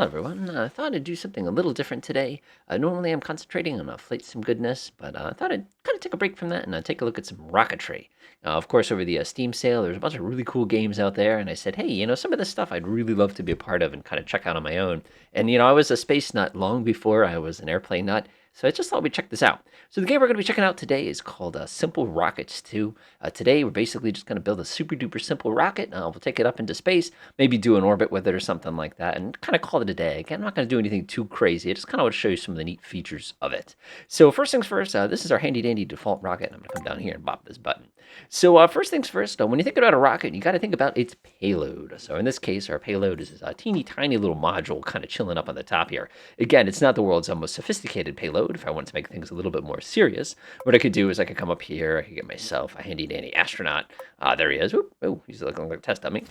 Hello, everyone. I thought I'd do something a little different today. Normally, I'm concentrating on flight sim goodness, but I thought I'd kind of take a break from that and take a look at some rocketry. Of course, over the Steam sale, there's a bunch of really cool games out there, and I said, hey, some of this stuff I'd really love to be a part of and kind of check out on my own. And, I was a space nut long before I was an airplane nut, so I just thought we'd check this out. So the game we're going to be checking out today is called SimpleRockets 2. Today, we're basically just going to build a super duper simple rocket. We'll take it up into space, maybe do an orbit with it or something like that, and kind of call it a day. Again, I'm not going to do anything too crazy. I just kind of want to show you some of the neat features of it. So first things first, this is our handy dandy default rocket. I'm going to come down here and bop this button. So first things first, when you think about a rocket, you got to think about its payload. So in this case, our payload is a teeny tiny little module kind of chilling up on the top here. Again, it's not the world's most sophisticated payload. If I wanted to make things a little bit more serious, what I could do is I could come up here, I could get myself a handy dandy astronaut. There he is. Oh, he's looking like a test dummy.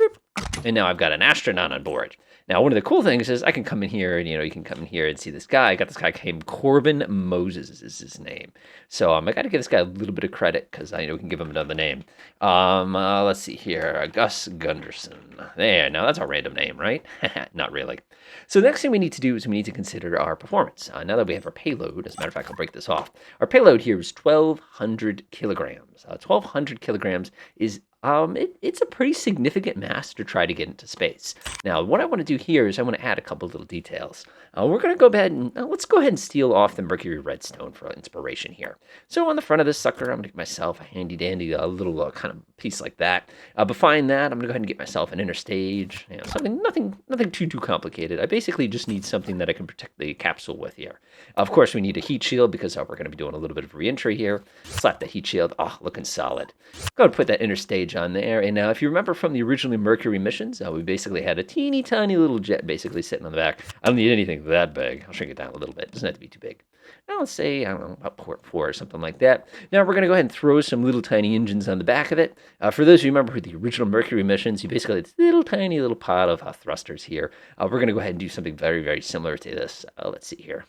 And now I've got an astronaut on board. Now, one of the cool things is I can come in here and, you can come in here and see this guy. I got this guy named Corbin Moses is his name. So I got to give this guy a little bit of credit because I know we can give him another name. Let's see here. Gus Gunderson. There, now that's a random name, right? Not really. So the next thing we need to do is we need to consider our performance. Now that we have our payload, as a matter of fact, I'll break this off. Our payload here is 1,200 kilograms. 1,200 kilograms is it's a pretty significant mass to try to get into space. Now, what I want to do here is I want to add a couple little details. We're going to go ahead and let's go ahead and steal off the mercury redstone for inspiration here. So on the front of this sucker, I'm going to get myself a handy dandy little kind of piece like that. Behind that, I'm going to go ahead and get myself an inner stage. Something nothing too complicated. I basically just need something that I can protect the capsule with here. Of course, we need a heat shield because we're going to be doing a little bit of re-entry here. Slap the heat shield. Looking solid. Go ahead and put that inner stage on there. And now, if you remember from the originally Mercury missions, we basically had a teeny tiny little jet basically sitting on the back. I don't need anything that big. I'll shrink it down a little bit. It doesn't have to be too big. Now, let's say, I don't know, about port 4 or something like that. Now, we're going to go ahead and throw some little tiny engines on the back of it. For those who remember the original Mercury missions, you basically had this little tiny little pod of thrusters here. We're going to go ahead and do something very, very similar to this. Let's see here.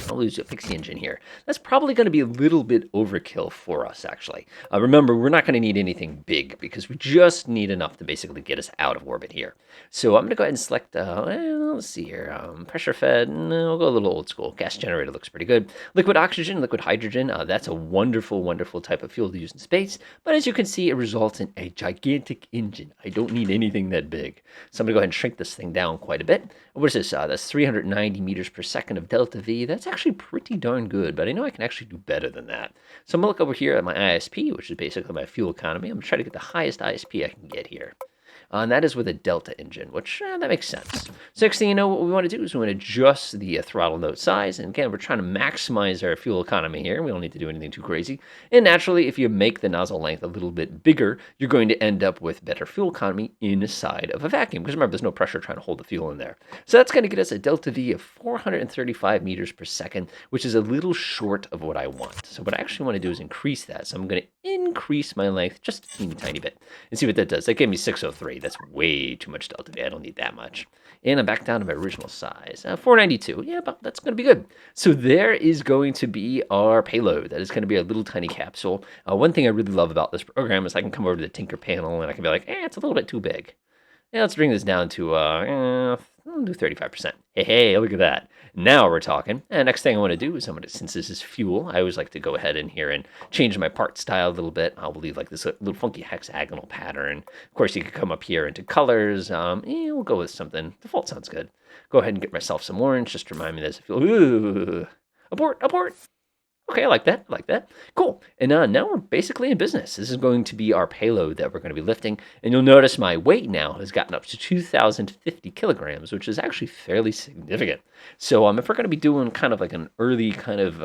I'll lose a pixie engine here. That's probably going to be a little bit overkill for us, actually. Remember, we're not going to need anything big because we just need enough to basically get us out of orbit here. So I'm going to go ahead and select, let's see here, pressure fed. No, we'll go a little old school. Gas generator looks pretty good. Liquid oxygen, liquid hydrogen. That's a wonderful, wonderful type of fuel to use in space. But as you can see, it results in a gigantic engine. I don't need anything that big. So I'm going to go ahead and shrink this thing down quite a bit. What is this? That's 390 meters per second of delta V. That's actually pretty darn good, but I know I can actually do better than that. So I'm going to look over here at my ISP, which is basically my fuel economy. I'm going to try to get the highest ISP I can get here. And that is with a delta engine, which that makes sense. So next thing you know, what we want to do is we want to adjust the throttle node size. And again, we're trying to maximize our fuel economy here. We don't need to do anything too crazy. And naturally, if you make the nozzle length a little bit bigger, you're going to end up with better fuel economy inside of a vacuum. Because remember, there's no pressure trying to hold the fuel in there. So that's going to get us a delta V of 435 meters per second, which is a little short of what I want. So what I actually want to do is increase that. So I'm going to increase my length just a teeny tiny bit and see what that does. That gave me 603. That's way too much delta V. I don't need that much. And I'm back down to my original size. 492. Yeah, but that's going to be good. So there is going to be our payload. That is going to be a little tiny capsule. One thing I really love about this program is I can come over to the Tinker panel and I can be like, it's a little bit too big. Yeah, let's bring this down to, I'll do 35%. Hey, look at that. Now we're talking. And next thing I want to do is since this is fuel, I always like to go ahead in here and change my part style a little bit. I'll leave like this little funky hexagonal pattern. Of course, you could come up here into colors. We'll go with something. Default sounds good. Go ahead and get myself some orange just to remind me there's a fuel. Ooh, abort. Okay, I like that. Cool. And now we're basically in business. This is going to be our payload that we're going to be lifting. And you'll notice my weight now has gotten up to 2,050 kilograms, which is actually fairly significant. So if we're going to be doing kind of like an early kind of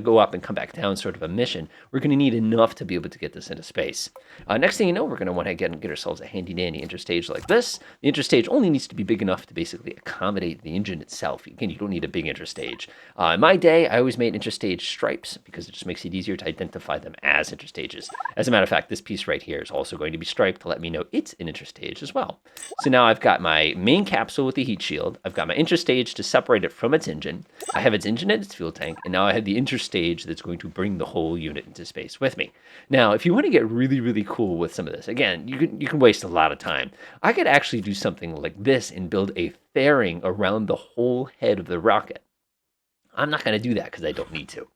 go up and come back down sort of a mission, we're going to need enough to be able to get this into space. Next thing you know, we're going to want to get ourselves a handy-dandy interstage like this. The interstage only needs to be big enough to basically accommodate the engine itself. Again, you don't need a big interstage. In my day, I always made interstage stripes. stripes because it just makes it easier to identify them as interstages. As a matter of fact, this piece right here is also going to be striped to let me know it's an interstage as well. So now I've got my main capsule with the heat shield. I've got my interstage to separate it from its engine. I have its engine and its fuel tank, and now I have the interstage that's going to bring the whole unit into space with me. Now, if you want to get really, really cool with some of this, again, you can waste a lot of time. I could actually do something like this and build a fairing around the whole head of the rocket. I'm not going to do that because I don't need to.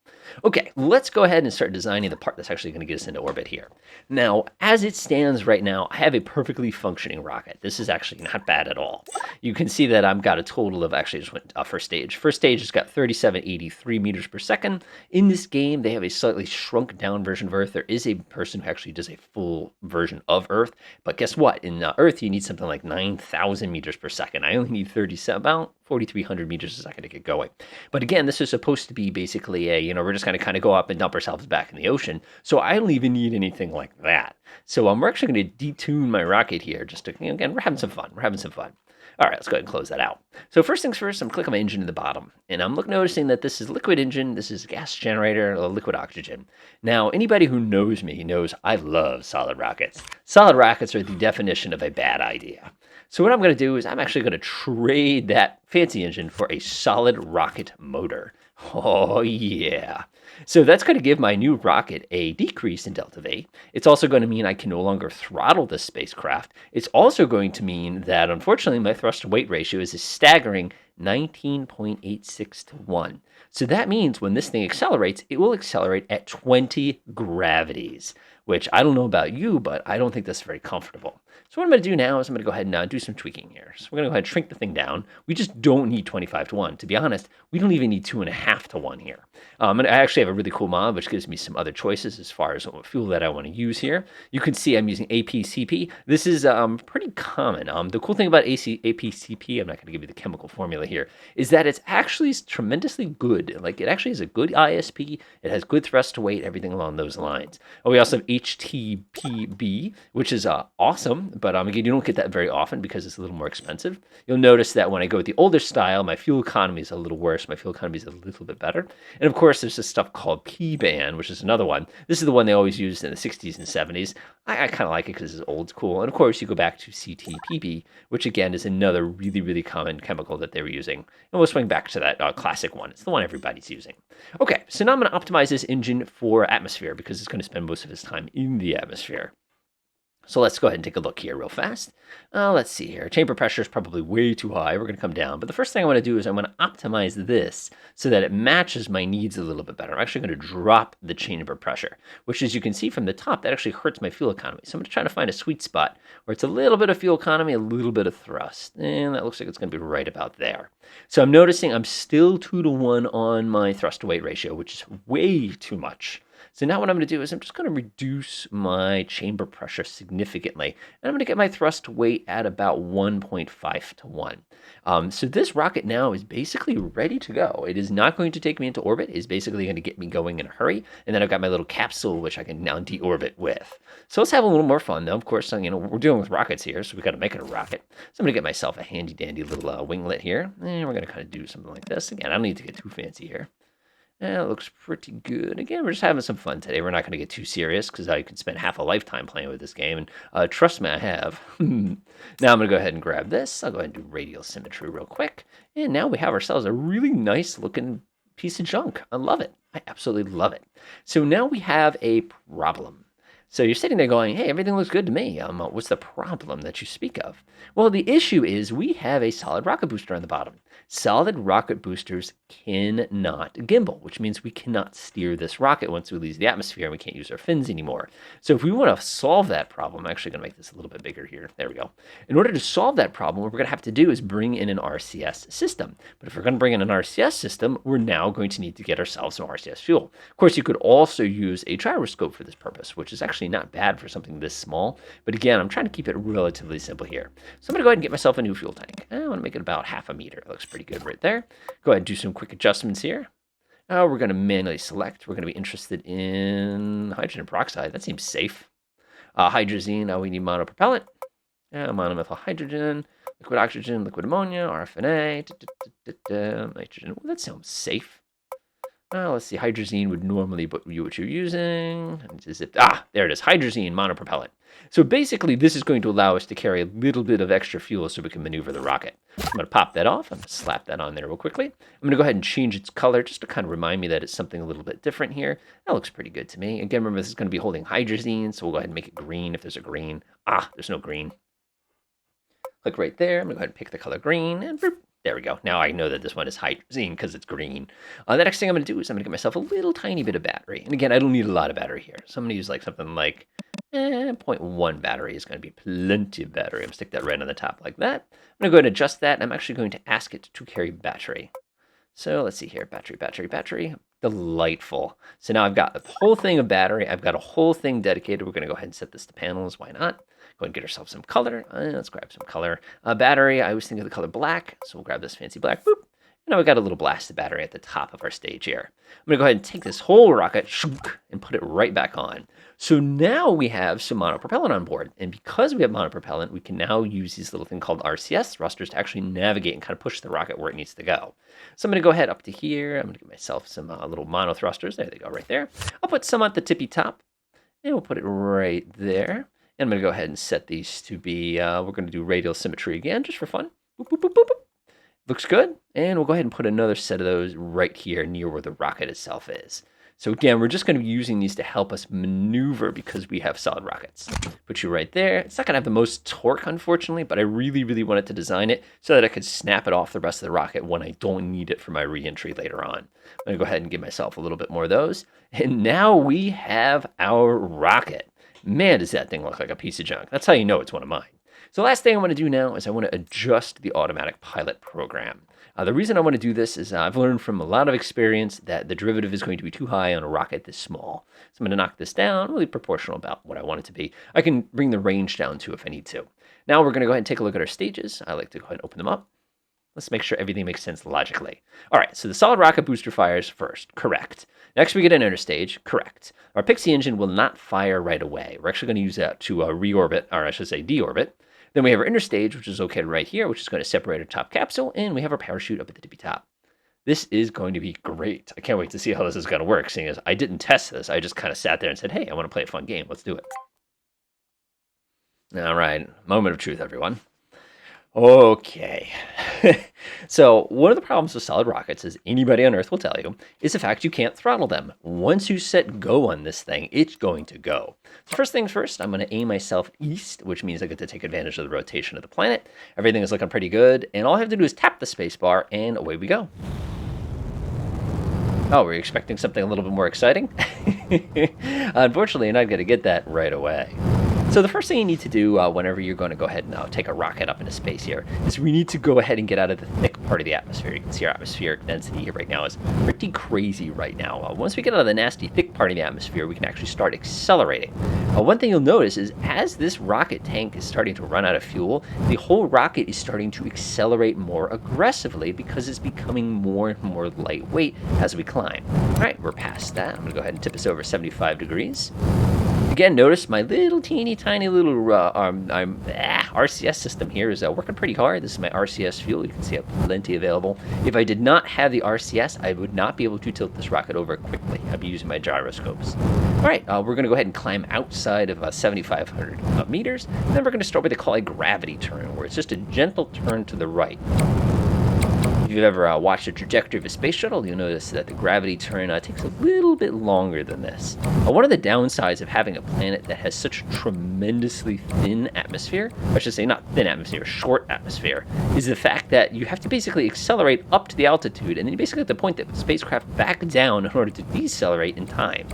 Okay, let's go ahead and start designing the part that's actually going to get us into orbit here. Now, as it stands right now, I have a perfectly functioning rocket. This is actually not bad at all. You can see that I've got a total of, actually, I just went first stage. First stage has got 3783 meters per second. In this game, they have a slightly shrunk down version of Earth. There is a person who actually does a full version of Earth. But guess what? In Earth, you need something like 9,000 meters per second. I only need 37, about 4,300 meters a second to get going. But again, this is supposed to be basically a, we're just going to kind of go up and dump ourselves back in the ocean. So I don't even need anything like that. So we're actually going to detune my rocket here just to, again, we're having some fun. We're having some fun. All right, let's go ahead and close that out. So first things first, I'm clicking my engine in the bottom, and I'm noticing that this is liquid engine, this is gas generator, liquid oxygen. Now, anybody who knows me knows I love solid rockets. Solid rockets are the definition of a bad idea. So what I'm going to do is I'm actually going to trade that fancy engine for a solid rocket motor. Oh, yeah. So that's going to give my new rocket a decrease in delta V. It's also going to mean I can no longer throttle this spacecraft. It's also going to mean that, unfortunately, my thrust-to-weight ratio is a staggering 19.86 to 1. So that means when this thing accelerates, it will accelerate at 20 gravities, which I don't know about you, but I don't think that's very comfortable. So what I'm going to do now is I'm going to go ahead and do some tweaking here. So we're going to go ahead and shrink the thing down. We just don't need 25 to 1. To be honest, we don't even need 2.5 to 1 here. And I actually have a really cool mod, which gives me some other choices as far as what fuel that I want to use here. You can see I'm using APCP. This is pretty common. The cool thing about APCP, I'm not going to give you the chemical formula here, is that it's actually tremendously good. Like, it actually is a good ISP. It has good thrust to weight, everything along those lines. We also have HTPB, which is awesome. But again, you don't get that very often because it's a little more expensive. You'll notice that when I go with the older style, my fuel economy is a little worse. My fuel economy is a little bit better. And of course, there's this stuff called P-band, which is another one. This is the one they always used in the 60s and 70s. I kind of like it because it's old school. And of course, you go back to CTPB, which again is another really, really common chemical that they were using. And we'll swing back to that classic one. It's the one everybody's using. Okay, so now I'm going to optimize this engine for atmosphere because it's going to spend most of its time in the atmosphere. So let's go ahead and take a look here real fast. Let's see here. Chamber pressure is probably way too high. We're going to come down. But the first thing I want to do is I want to optimize this so that it matches my needs a little bit better. I'm actually going to drop the chamber pressure, which, as you can see from the top, that actually hurts my fuel economy. So I'm going to try to find a sweet spot where it's a little bit of fuel economy, a little bit of thrust. And that looks like it's going to be right about there. So I'm noticing I'm still 2 to 1 on my thrust to weight ratio, which is way too much. So now what I'm going to do is I'm just going to reduce my chamber pressure significantly. And I'm going to get my thrust weight at about 1.5 to 1. So this rocket now is basically ready to go. It is not going to take me into orbit. It's basically going to get me going in a hurry. And then I've got my little capsule, which I can now deorbit with. So let's have a little more fun, though. Of course, we're dealing with rockets here, so we've got to make it a rocket. So I'm going to get myself a handy-dandy little winglet here. And we're going to kind of do something like this. Again, I don't need to get too fancy here. It looks pretty good. Again, we're just having some fun today. We're not going to get too serious because I can spend half a lifetime playing with this game. And trust me, I have. Now I'm going to go ahead and grab this. I'll go ahead and do radial symmetry real quick. And now we have ourselves a really nice looking piece of junk. I love it. I absolutely love it. So now we have a problem. So you're sitting there going, hey, everything looks good to me. What's the problem that you speak of? Well, the issue is we have a solid rocket booster on the bottom. Solid rocket boosters cannot gimbal, which means we cannot steer this rocket once we leave the atmosphere and we can't use our fins anymore. So if we want to solve that problem, I'm actually going to make this a little bit bigger here. There we go. In order to solve that problem, what we're going to have to do is bring in an RCS system. But if we're going to bring in an RCS system, we're now going to need to get ourselves some RCS fuel. Of course, you could also use a gyroscope for this purpose, which is actually not bad for something this small. But again, I'm trying to keep it relatively simple here. So I'm going to go ahead and get myself a new fuel tank. I want to make it about 1/2 meter. It looks pretty good right there. Go ahead and do some quick adjustments here. We're going to manually select. We're going to be interested in hydrogen peroxide. That seems safe. Hydrazine, we need monopropellant. Monomethyl hydrogen, liquid oxygen, liquid ammonia, RFNA, nitrogen. Well, that sounds safe. Let's see. Hydrazine would normally be what you're using. There it is. Hydrazine monopropellant. So basically, this is going to allow us to carry a little bit of extra fuel so we can maneuver the rocket. I'm going to pop that off. I'm going to slap that on there real quickly. I'm going to go ahead and change its color just to kind of remind me that it's something a little bit different here. That looks pretty good to me. Again, remember, this is going to be holding hydrazine, so we'll go ahead and make it green if there's a green. There's no green. Click right there. I'm going to go ahead and pick the color green, and boop, there we go. Now I know that this one is hydrazine because it's green. The next thing I'm going to do is I'm going to get myself a little tiny bit of battery. And again, I don't need a lot of battery here. So I'm going to use like something like 0.1 battery is going to be plenty of battery. I'm going to stick that right on the top like that. I'm going to go ahead and adjust that. I'm actually going to ask it to carry battery. So let's see here. Battery, battery, battery. Delightful. So now I've got a whole thing of battery. I've got a whole thing dedicated. We're going to go ahead and set this to panels. Why not? Go ahead and get ourselves some color. Let's grab some color. Battery, I always think of the color black. So we'll grab this fancy black. Boop. And now we've got a little blasted battery at the top of our stage here. I'm going to go ahead and take this whole rocket and put it right back on. So now we have some monopropellant on board. And because we have monopropellant, we can now use these little thing called RCS thrusters to actually navigate and kind of push the rocket where it needs to go. So I'm going to go ahead up to here. I'm going to give myself some little mono thrusters. There they go, right there. I'll put some at the tippy top. And we'll put it right there. And I'm going to go ahead and set these to be, we're going to do radial symmetry again, just for fun. Boop, boop, boop, boop, boop. Looks good. And we'll go ahead and put another set of those right here near where the rocket itself is. So again, we're just going to be using these to help us maneuver because we have solid rockets. Put you right there. It's not going to have the most torque, unfortunately, but I really, really wanted to design it so that I could snap it off the rest of the rocket when I don't need it for my re-entry later on. I'm going to go ahead and give myself a little bit more of those. And now we have our rocket. Man, does that thing look like a piece of junk. That's how you know it's one of mine. So the last thing I want to do now is I want to adjust the automatic pilot program. The reason I want to do this is I've learned from a lot of experience that the derivative is going to be too high on a rocket this small. So I'm going to knock this down, really proportional about what I want it to be. I can bring the range down too if I need to. Now we're going to go ahead and take a look at our stages. I like to go ahead and open them up. Let's make sure everything makes sense logically. All right, so the solid rocket booster fires first. Correct. Next, we get an inner stage. Correct. Our Pixie engine will not fire right away. We're actually going to use that to reorbit, or I should say deorbit. Then we have our inner stage, which is located right here, which is going to separate our top capsule, and we have our parachute up at the tippy top. This is going to be great. I can't wait to see how this is going to work, seeing as I didn't test this. I just kind of sat there and said, hey, I want to play a fun game. Let's do it. All right, moment of truth, everyone. Okay. So one of the problems with solid rockets, as anybody on Earth will tell you, is the fact you can't throttle them. Once you set go on this thing, it's going to go. So first things first, I'm going to aim myself east, which means I get to take advantage of the rotation of the planet. Everything is looking pretty good, and all I have to do is tap the space bar, and away we go. Oh, were you expecting something a little bit more exciting? Unfortunately, you're not going to get that right away. So the first thing you need to do whenever you're going to go ahead and take a rocket up into space here is we need to go ahead and get out of the thick part of the atmosphere. You can see our atmospheric density here right now is pretty crazy right now. Once we get out of the nasty thick part of the atmosphere, we can actually start accelerating. One thing you'll notice is as this rocket tank is starting to run out of fuel, the whole rocket is starting to accelerate more aggressively because it's becoming more and more lightweight as we climb. All right, we're past that. I'm going to go ahead and tip us over 75 degrees. Again, notice my little teeny tiny little RCS system here is working pretty hard. This is my RCS fuel. You can see I have plenty available. If I did not have the RCS, I would not be able to tilt this rocket over quickly. I'd be using my gyroscopes. All right, we're going to go ahead and climb outside of 7,500 meters. And then we're going to start what they call a gravity turn, where it's just a gentle turn to the right. If you've ever watched the trajectory of a space shuttle, you'll notice that the gravity turn takes a little bit longer than this. One of the downsides of having a planet that has such a tremendously thin atmosphere, I should say not thin atmosphere, short atmosphere, is the fact that you have to basically accelerate up to the altitude, and then you basically have to point the spacecraft back down in order to decelerate in time.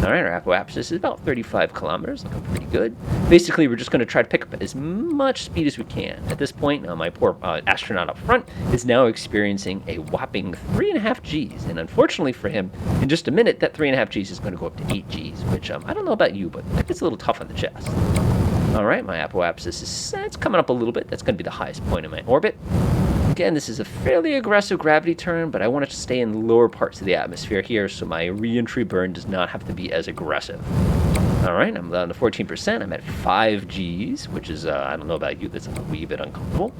All right, our apoapsis is about 35 kilometers, looking pretty good. Basically, we're just going to try to pick up as much speed as we can. At this point, my poor astronaut up front is now experiencing a whopping 3.5 Gs. And unfortunately for him, in just a minute, that 3.5 Gs is going to go up to 8 Gs, which I don't know about you, but that gets a little tough on the chest. All right, my apoapsis it's coming up a little bit. That's going to be the highest point in my orbit. Again, this is a fairly aggressive gravity turn, but I want it to stay in the lower parts of the atmosphere here, so my re-entry burn does not have to be as aggressive. All right, I'm down to 14%. I'm at 5 Gs, which is, I don't know about you, that's a wee bit uncomfortable.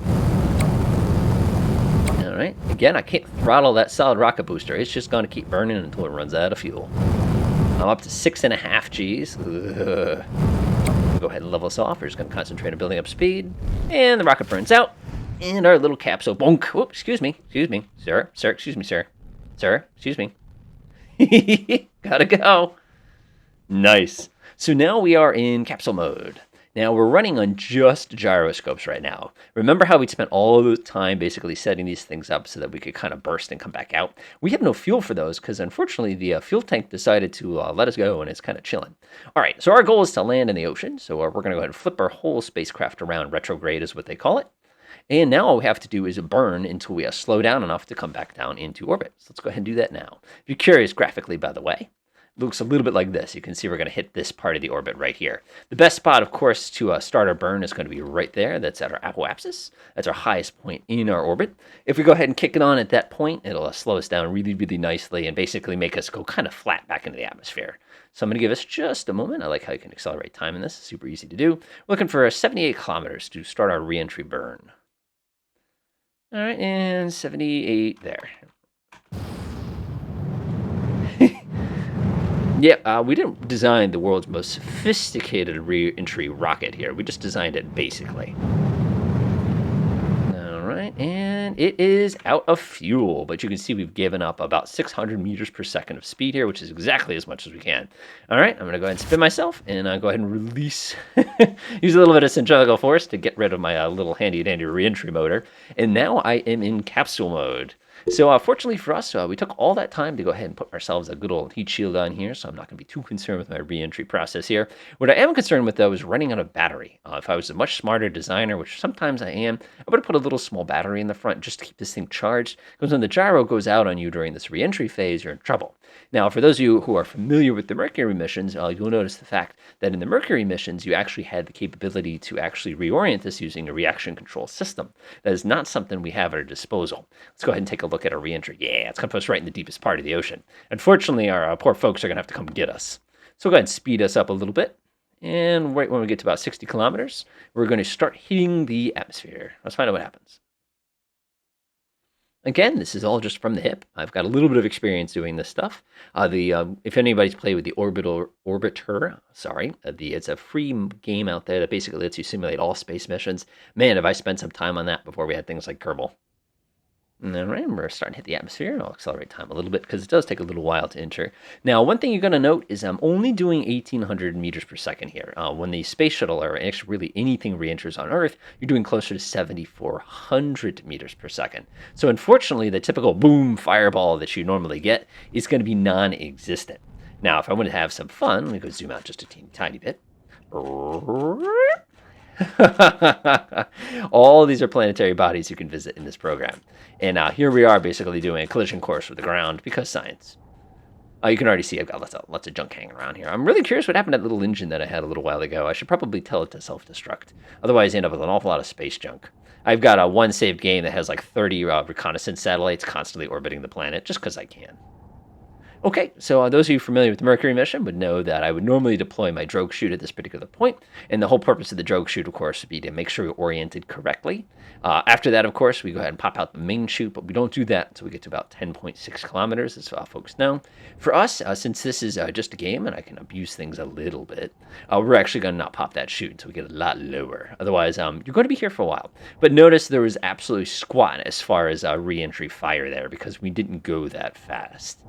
All right, Again, I can't throttle that solid rocket booster. It's just going to keep burning until it runs out of fuel. I'm up to 6.5 Gs. Ugh. Go ahead and level us off. We're just going to concentrate on building up speed. And the rocket burns out. And our little capsule, bonk. Whoop, excuse me, sir, excuse me, sir, excuse me. Gotta go. Nice. So now we are in capsule mode. Now we're running on just gyroscopes right now. Remember how we spent all the time basically setting these things up so that we could kind of burst and come back out? We have no fuel for those because unfortunately the fuel tank decided to let us go and it's kind of chilling. All right, so our goal is to land in the ocean. So we're going to go ahead and flip our whole spacecraft around. Retrograde is what they call it. And now all we have to do is burn until we slow down enough to come back down into orbit. So let's go ahead and do that now. If you're curious graphically, by the way, it looks a little bit like this. You can see we're going to hit this part of the orbit right here. The best spot, of course, to start our burn is going to be right there. That's at our apoapsis. That's our highest point in our orbit. If we go ahead and kick it on at that point, it'll slow us down really, really nicely and basically make us go kind of flat back into the atmosphere. So I'm going to give us just a moment. I like how you can accelerate time in this. It's super easy to do. We're looking for 78 kilometers to start our reentry burn. All right, and 78 there. Yeah, we didn't design the world's most sophisticated re-entry rocket here. We just designed it basically. All right, and it is out of fuel, but you can see we've given up about 600 meters per second of speed here, which is exactly as much as we can. All right, I'm going to go ahead and spin myself and go ahead and release, use a little bit of centrifugal force to get rid of my little handy-dandy re-entry motor. And now I am in capsule mode. So fortunately for us, we took all that time to go ahead and put ourselves a good old heat shield on here, so I'm not going to be too concerned with my re-entry process here. What I am concerned with, though, is running out of battery. If I was a much smarter designer, which sometimes I am, I would have put a little small battery in the front just to keep this thing charged, because when the gyro goes out on you during this re-entry phase, you're in trouble. Now, for those of you who are familiar with the Mercury missions, you'll notice the fact that in the Mercury missions, you actually had the capability to actually reorient this using a reaction control system. That is not something we have at our disposal. Let's go ahead and take a look at our reentry. Yeah, it's going to put us right in the deepest part of the ocean. Unfortunately, our poor folks are going to have to come get us. So go ahead and speed us up a little bit. And right when we get to about 60 kilometers, we're going to start hitting the atmosphere. Let's find out what happens. Again, this is all just from the hip. I've got a little bit of experience doing this stuff. If anybody's played with the Orbiter, it's a free game out there that basically lets you simulate all space missions. Man, have I spent some time on that before we had things like Kerbal. And then we're starting to hit the atmosphere. I'll accelerate time a little bit because it does take a little while to enter. Now, one thing you're going to note is I'm only doing 1,800 meters per second here. When the space shuttle or actually really anything re-enters on Earth, you're doing closer to 7,400 meters per second. So unfortunately, the typical boom fireball that you normally get is going to be non-existent. Now, if I want to have some fun, let me go zoom out just a tiny bit. All these are planetary bodies you can visit in this program. And here we are basically doing a collision course with the ground because science. You can already see I've got lots of junk hanging around here. I'm really curious what happened to that little engine that I had a little while ago. I should probably tell it to self-destruct. Otherwise, I end up with an awful lot of space junk. I've got one saved game that has like 30 reconnaissance satellites constantly orbiting the planet just because I can. Okay, so those of you familiar with the Mercury mission would know that I would normally deploy my drogue chute at this particular point, and the whole purpose of the drogue chute, of course, would be to make sure we're oriented correctly. After that, of course, we go ahead and pop out the main chute, but we don't do that until we get to about 10.6 kilometers, as folks know. For us, since this is just a game and I can abuse things a little bit, we're actually going to not pop that chute until we get a lot lower. Otherwise, you're going to be here for a while. But notice there was absolutely squat as far as re-entry fire there because we didn't go that fast.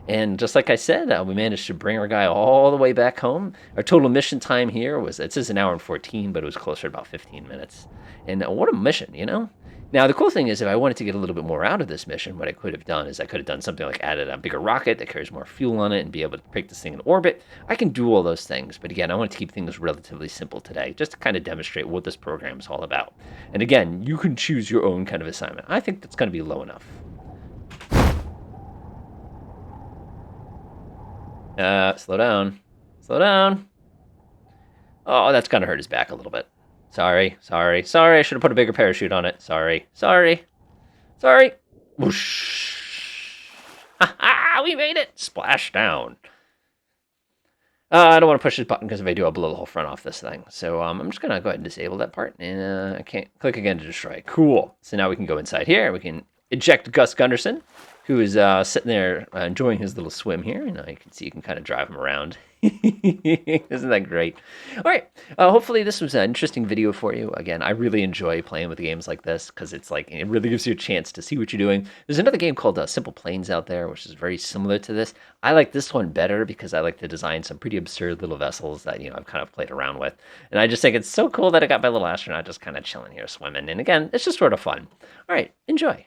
And just like I said, we managed to bring our guy all the way back home. Our total mission time here was, it says an hour and 14, but it was closer to about 15 minutes. And what a mission, you know? Now, the cool thing is if I wanted to get a little bit more out of this mission, what I could have done is I could have done something like added a bigger rocket that carries more fuel on it and be able to take this thing in orbit. I can do all those things. But again, I want to keep things relatively simple today, just to kind of demonstrate what this program is all about. And again, you can choose your own kind of assignment. I think that's going to be low enough. Slow down. Slow down. Oh, that's going to hurt his back a little bit. Sorry. I should have put a bigger parachute on it. Sorry. Whoosh. Ha-ha! We made it! Splash down. I don't want to push this button because if I do, I'll blow the whole front off this thing. So I'm just going to go ahead and disable that part. And I can't click again to destroy. Cool. So now we can go inside here. We can eject Gus Gunderson, who is sitting there enjoying his little swim here. And you can see you can kind of drive him around. Isn't that great? All right. Hopefully this was an interesting video for you. Again, I really enjoy playing with games like this because it's like it really gives you a chance to see what you're doing. There's another game called Simple Planes out there, which is very similar to this. I like this one better because I like to design some pretty absurd little vessels that I've kind of played around with, and I just think it's so cool that I got my little astronaut just kind of chilling here swimming. And again, it's just sort of fun. All right, enjoy.